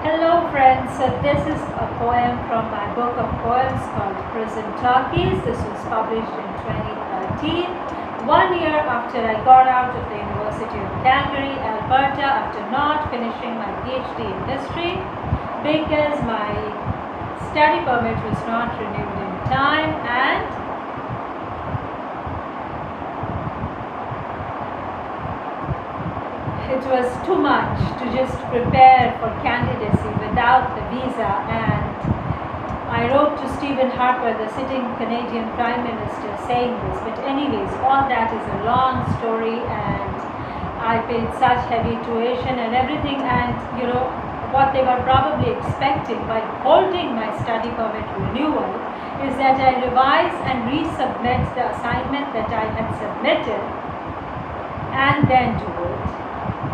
Hello friends, so this is a poem from my book of poems called Prison Talkies. This was published in 2013, 1 year after I got out of the University of Calgary, Alberta, after not finishing my PhD in history because my study permit was not renewed in time and it was too much to just prepare for candidacy without the visa, and I wrote to Stephen Harper, the sitting Canadian Prime Minister, saying this. But anyways, all that is a long story, and I paid such heavy tuition and everything, and what they were probably expecting by holding my study permit renewal is that I revise and resubmit the assignment that I had submitted and then do it.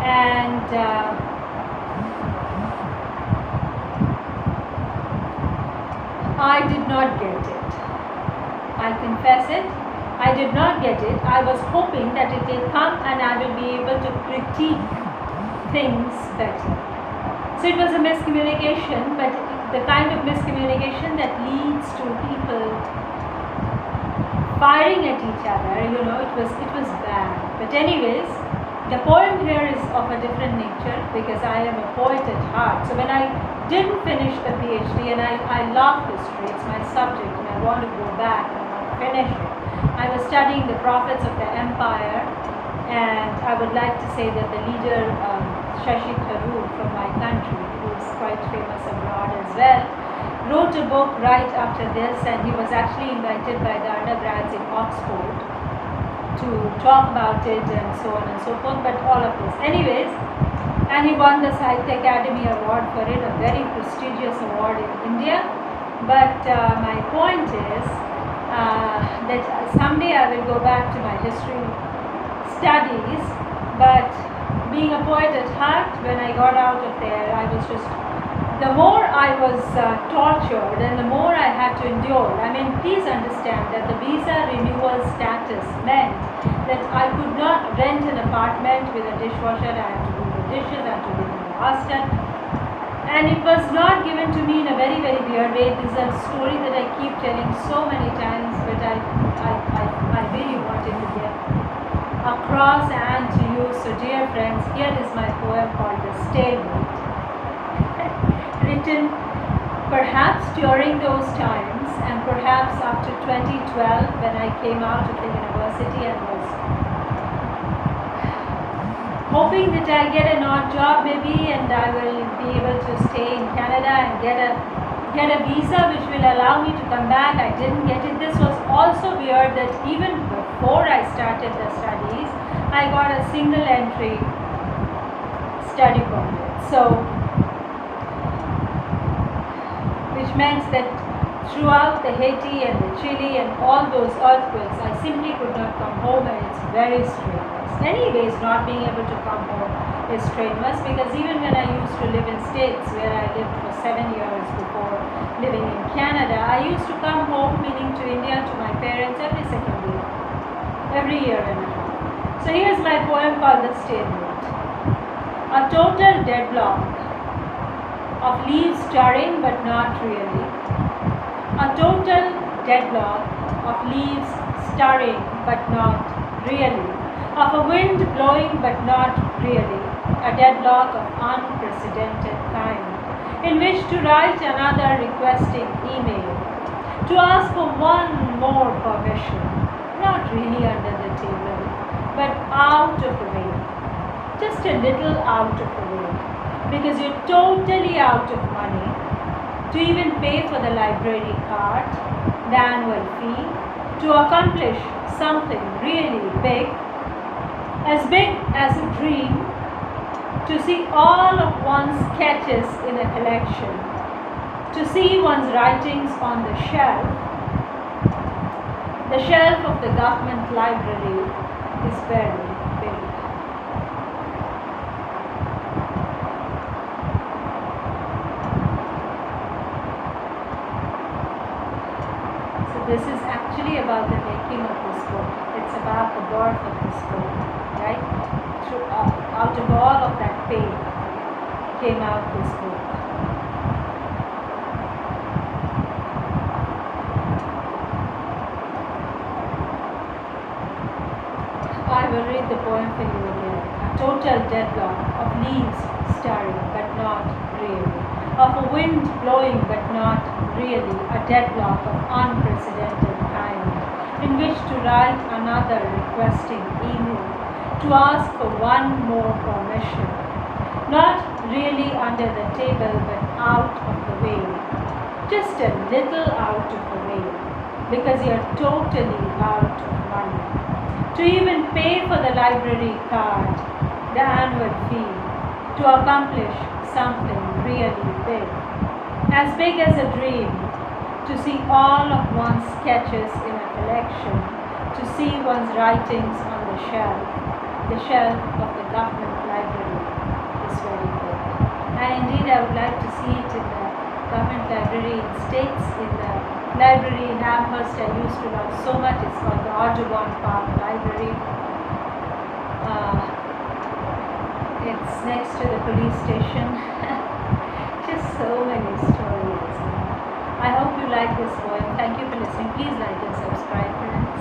And I did not get it. I confess it. I did not get it. I was hoping that it will come and I will be able to critique things better. So it was a miscommunication, but the kind of miscommunication that leads to people firing at each other, it was bad. But anyways, the poem here is of a different nature because I am a poet at heart. So when I didn't finish the PhD, and I love history, it's my subject, and I want to go back and I want to finish it. I was studying the prophets of the empire, and I would like to say that the leader, Shashi Tharoor from my country, who is quite famous abroad as well, wrote a book right after this, and he was actually invited by the undergrads in Oxford to talk about it and so on and so forth, but all of this. Anyways, and he won the Sahitya Academy Award for it, a very prestigious award in India. But my point is that someday I will go back to my history studies, but being a poet at heart, when I got out of there, I was just, the more I was tortured and the more I had to endure. I mean, please understand that the visa renewal status meant that I could not rent an apartment with a dishwasher. I had to do the dishes, I had to live in a hostel. And it was not given to me in a very, very weird way. This is a story that I keep telling so many times, but I really wanted to get across and to you. So dear friends, here is my poem called The Stalemate. Written perhaps during those times, and perhaps after 2012 when I came out of the university and was hoping that I get an odd job maybe, and I will be able to stay in Canada and get a visa which will allow me to come back. I didn't get it. This was also weird that even before I started the studies, I got a single entry study permit. So which meant that throughout the Haiti and the Chile and all those earthquakes, I simply could not come home, and it's very strenuous. Anyways, not being able to come home is strenuous because even when I used to live in States, where I lived for 7 years before living in Canada, I used to come home, meaning to India, to my parents every second year, every year and a half. So here's my poem called The Stalemate. A total deadlock of leaves stirring but not really. A total deadlock of leaves stirring but not really. Of a wind blowing but not really. A deadlock of unprecedented kind, in which to write another requesting email, to ask for one more permission, not really under the table, but out of the way. Just a little out of the way. Because you're totally out of money to even pay for the library card, the annual fee, to accomplish something really big as a dream, to see all of one's sketches in a collection, to see one's writings on the shelf of the government library is very big. This is actually about the making of this book. It's about the birth of this book, right? Out of all of that pain, came out this book. I will read the poem for you again. A total deadlock of leaves stirring but not really, of a wind blowing but not really, a deadlock of unprecedented kind, in which to write another requesting email, to ask for one more permission, not really under the table but out of the way, just a little out of the way, because you're totally out of money. To even pay for the library card, the annual fee, to accomplish something really big as a dream, to see all of one's sketches in a collection, to see one's writings on the shelf of the government library is very big. And indeed, I would like to see it in the government library in States, in the library in Amherst I used to love so much. It's called the Audubon Park Library. It's next to the police station. Just so many stories. I hope you like this poem. Thank you for listening. Please like and subscribe, friends.